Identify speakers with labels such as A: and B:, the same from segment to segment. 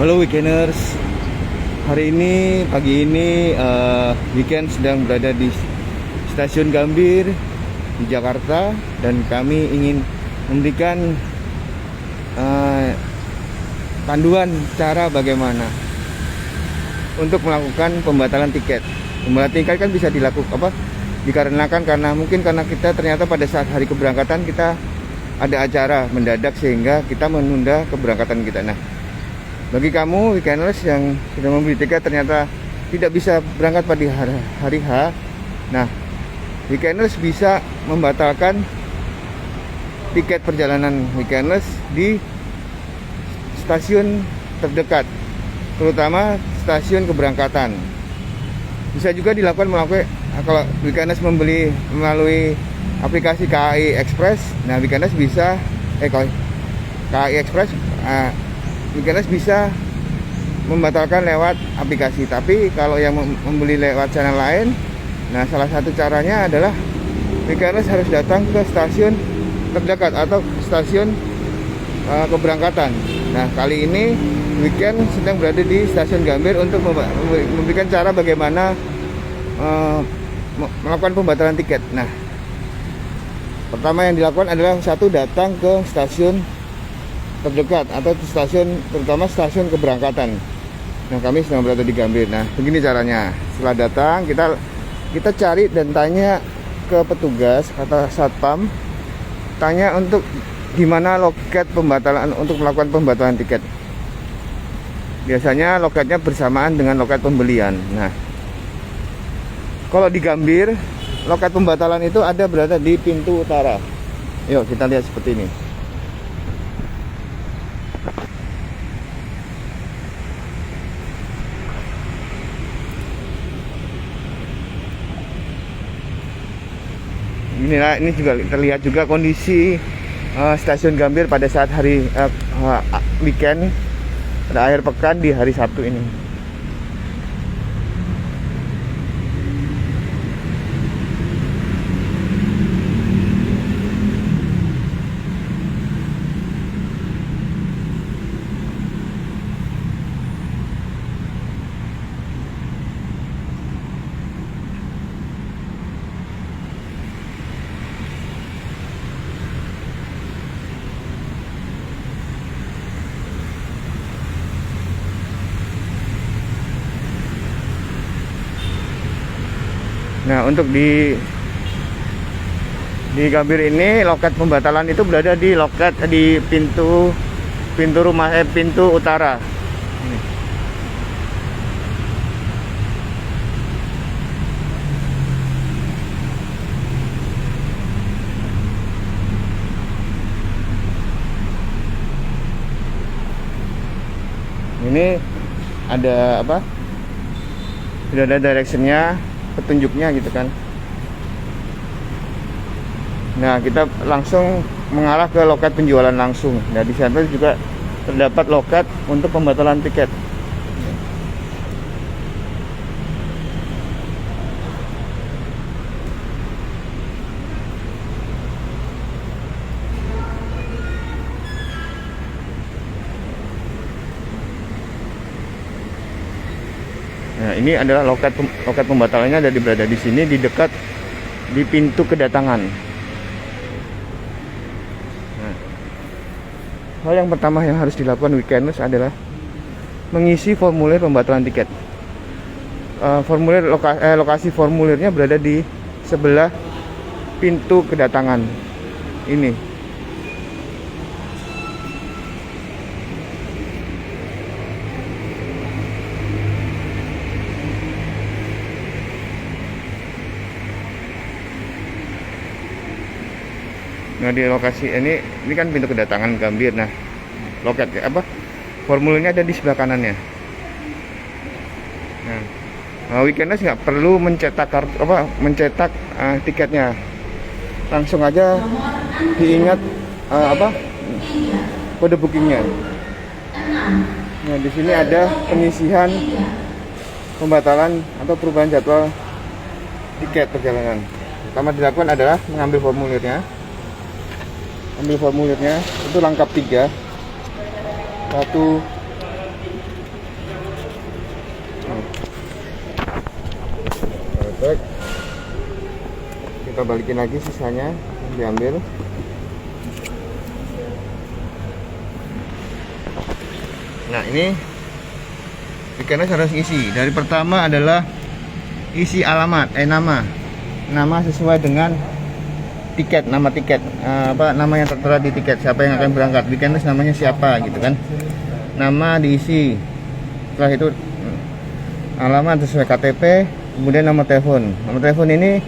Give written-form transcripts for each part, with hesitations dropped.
A: Halo weekenders, hari ini pagi ini weekend sedang berada di Stasiun Gambir di Jakarta dan kami ingin memberikan panduan cara bagaimana untuk melakukan pembatalan tiket. Pembatalan tiket kan bisa dilakukan dikarenakan karena kita ternyata pada saat hari keberangkatan kita ada acara mendadak sehingga kita menunda keberangkatan kita. Nah, bagi kamu weekenders yang sudah membeli tiket ternyata tidak bisa berangkat pada hari H, nah weekenders bisa membatalkan tiket perjalanan weekenders di stasiun terdekat, terutama stasiun keberangkatan. Bisa juga dilakukan kalau weekenders membeli melalui aplikasi KAI Express. Nah, weekenders bisa KAI Express weekenders bisa membatalkan lewat aplikasi. Tapi kalau yang membeli lewat channel lain, nah salah satu caranya adalah weekenders harus datang ke stasiun terdekat atau stasiun keberangkatan. Nah, kali ini weekend sedang berada di Stasiun Gambir untuk memberikan cara bagaimana melakukan pembatalan tiket. Nah, pertama yang dilakukan adalah datang ke stasiun terdekat atau stasiun, terutama stasiun keberangkatan. Nah, kami sedang berada di Gambir. Nah, begini caranya. Setelah datang, kita cari dan tanya ke petugas atau satpam, tanya untuk di mana loket pembatalan untuk melakukan pembatalan tiket. Biasanya loketnya bersamaan dengan loket pembelian. Nah, kalau di Gambir, loket pembatalan itu berada di pintu utara. Yuk kita lihat seperti ini. Ini juga terlihat juga kondisi Stasiun Gambir pada saat hari weekend, pada akhir pekan di hari Sabtu ini. Nah, untuk di Gambir ini loket pembatalan itu berada di pintu utara. Ini ada sudah ada directionnya, petunjuknya gitu kan. Nah, kita langsung mengarah ke loket penjualan langsung. Nah, di sana juga terdapat loket untuk pembatalan tiket. Nah, ini adalah loket pembatalannya berada di sini, di dekat di pintu kedatangan. Nah, hal yang pertama yang harus dilakukan weekenders adalah mengisi formulir pembatalan tiket. Lokasi formulirnya berada di sebelah pintu kedatangan ini. Nah, di lokasi ini kan pintu kedatangan Gambir. Nah, loket formulirnya ada di sebelah kanannya. Nah, weekenders nggak perlu mencetak tiketnya, langsung aja diingat kode bookingnya. Nah, di sini ada penyisihan pembatalan atau perubahan jadwal tiket perjalanan. Pertama dilakukan adalah mengambil formulirnya. Ambil formulirnya itu lengkap 3. 1 Baik, kita balikin lagi sisanya, diambil. Nah, ini Weekenders harus isi. Dari pertama adalah isi alamat, nama sesuai dengan tiket, nama tiket, nama yang tertera di tiket, siapa yang akan berangkat. Weekenders namanya siapa gitu kan, nama diisi. Setelah itu alamat sesuai KTP, kemudian nomor telepon. Nomor telepon ini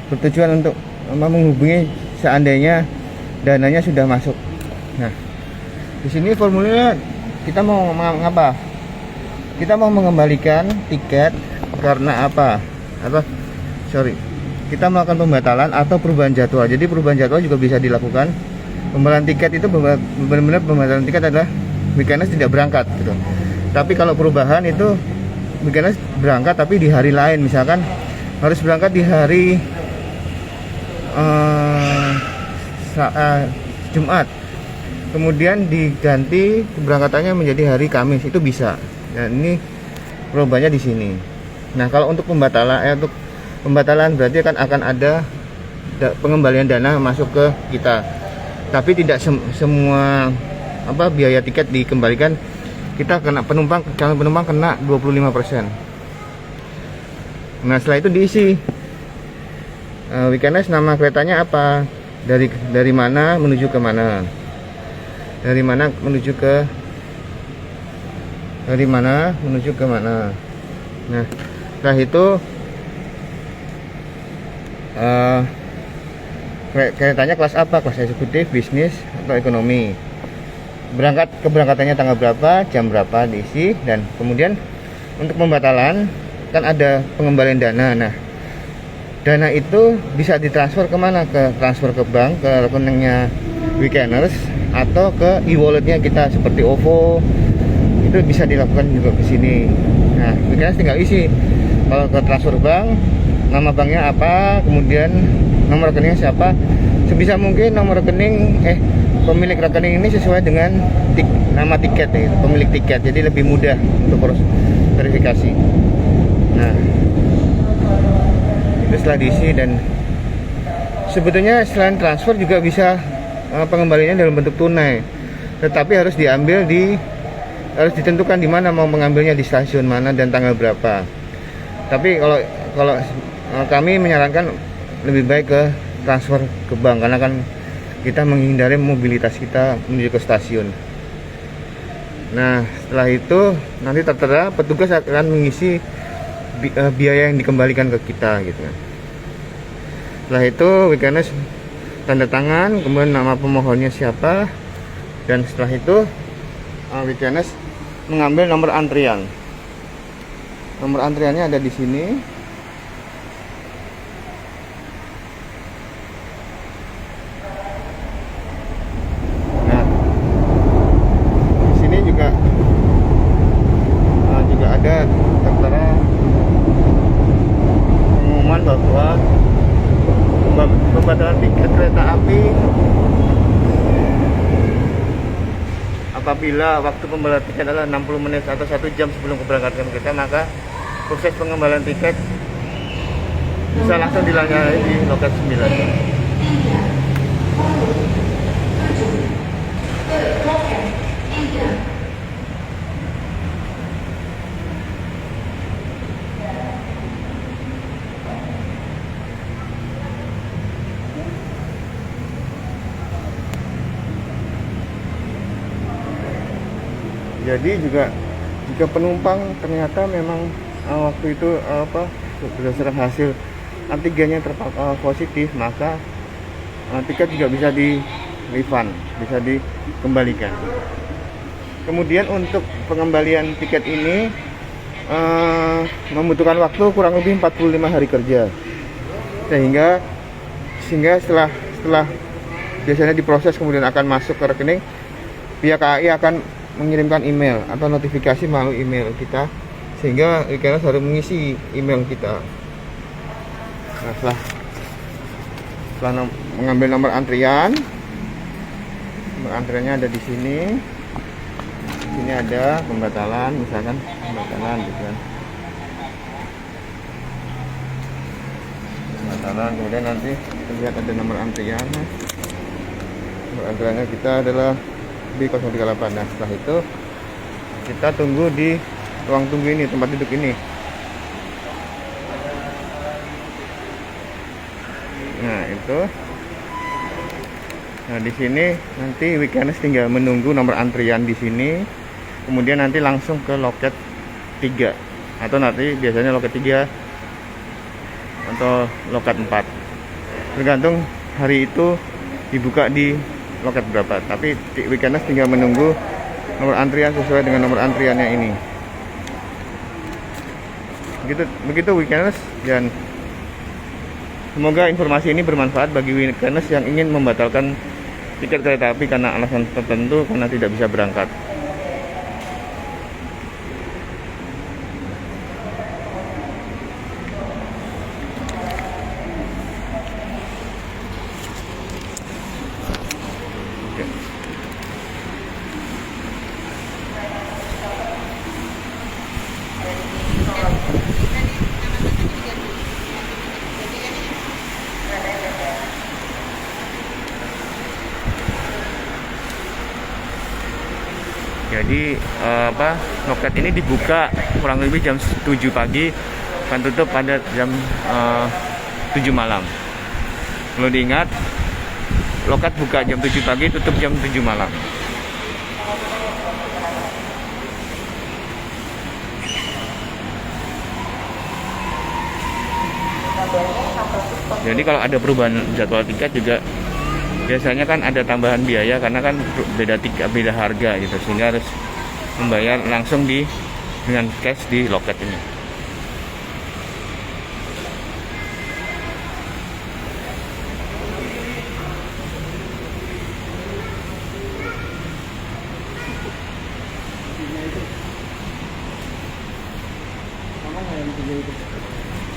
A: bertujuan untuk menghubungi seandainya dananya sudah masuk. Nah, di sini formulirnya kita mau ngapa? Kita mau mengembalikan tiket karena apa? Kita melakukan pembatalan atau perubahan jadwal. Jadi perubahan jadwal juga bisa dilakukan. Pembatalan tiket itu benar-benar pembatalan tiket adalah Weekenders tidak berangkat gitu. Tapi kalau perubahan itu Weekenders berangkat tapi di hari lain, misalkan harus berangkat di hari Jumat, kemudian diganti keberangkatannya menjadi hari Kamis, itu bisa. Nah, ini perubahannya di sini. Nah, kalau untuk pembatalan berarti akan ada pengembalian dana masuk ke kita. Tapi tidak semua biaya tiket dikembalikan. Kita kena calon penumpang kena 25%. Nah, setelah itu diisi. Weekenders nama keretanya apa? Dari mana menuju ke mana? Dari mana menuju ke mana? Nah, setelah itu keretanya kelas apa? Kelas eksekutif, bisnis, atau ekonomi. Keberangkatannya tanggal berapa, jam berapa diisi. Dan kemudian untuk pembatalan kan ada pengembalian dana. Nah, dana itu bisa ditransfer kemana? Transfer ke bank, ke rekeningnya Weekenders, atau ke e-walletnya kita seperti OVO. Itu bisa dilakukan juga ke sini. Nah, Weekenders tinggal isi. Kalau ke transfer bank, nama banknya apa, kemudian nomor rekeningnya siapa. Sebisa mungkin nomor rekening pemilik rekening ini sesuai dengan nama tiket ya, pemilik tiket. Jadi lebih mudah untuk proses verifikasi. Nah, itu setelah diisi. Dan sebetulnya selain transfer juga bisa pengembaliannya dalam bentuk tunai. Tetapi harus ditentukan di mana mau mengambilnya, di stasiun mana dan tanggal berapa. Tapi kalau kami menyarankan lebih baik ke transfer ke bank, karena kan kita menghindari mobilitas kita menuju ke stasiun. Nah, setelah itu nanti tertera petugas akan mengisi biaya yang dikembalikan ke kita gitu. Setelah itu Weekenders tanda tangan, kemudian nama pemohonnya siapa, dan setelah itu Weekenders mengambil nomor antrian. Nomor antriannya ada di sini. Juga ada tertera pengumuman bahwa pembatalan tiket kereta api apabila waktu pembatalan tiket adalah 60 menit atau 1 jam sebelum keberangkatan kereta, maka proses pengembalian tiket bisa langsung dilayani di loket 9. Jadi juga jika penumpang ternyata memang waktu itu berdasarkan hasil antigennya positif, maka tiket juga bisa di refund, bisa dikembalikan. Kemudian untuk pengembalian tiket ini membutuhkan waktu kurang lebih 45 hari kerja, sehingga setelah biasanya diproses kemudian akan masuk ke rekening, pihak KAI akan mengirimkan email atau notifikasi melalui email kita, sehingga Weekenders harus mengisi email kita. Nah, setelah mengambil nomor antriannya ada di sini. Di sini ada pembatalan, misalkan pembatalan gitu kan. pendaftaran, kemudian nanti lihat ada nomor antrian. Nomor antriannya kita adalah B038. Nah, setelah itu kita tunggu di ruang tunggu ini, tempat duduk ini. Nah, itu. Nah, di sini nanti Weekenders tinggal menunggu nomor antrian di sini. Kemudian nanti langsung ke loket 3 atau nanti biasanya loket 3 atau loket 4. Tergantung hari itu dibuka di loket berapa. Tapi Weekenders tinggal menunggu nomor antrian sesuai dengan nomor antriannya ini. Begitu Weekenders, dan semoga informasi ini bermanfaat bagi Weekenders yang ingin membatalkan tiket kereta api karena alasan tertentu, karena tidak bisa berangkat. Oke. Jadi loket ini dibuka kurang lebih jam 7 pagi, akan tutup pada jam 7 malam. Perlu diingat, loket buka jam 7 pagi, tutup jam 7 malam. Jadi kalau ada perubahan jadwal tiket juga biasanya kan ada tambahan biaya, karena kan beda harga gitu, sehingga harus membayar langsung dengan cash di loket ini.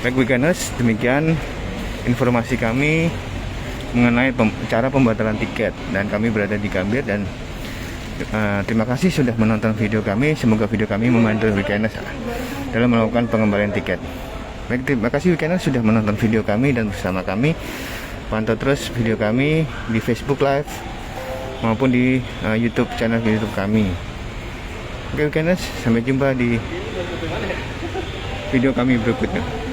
A: Baik Weekenders, demikian informasi kami mengenai cara pembatalan tiket, dan kami berada di Gambir, dan terima kasih sudah menonton video kami. Semoga video kami membantu Weekenders dalam melakukan pengembalian tiket. Baik, terima kasih Weekenders sudah menonton video kami dan bersama kami. Pantau terus video kami di Facebook Live maupun di YouTube, channel YouTube kami. Oke Weekenders, sampai jumpa di video kami berikutnya.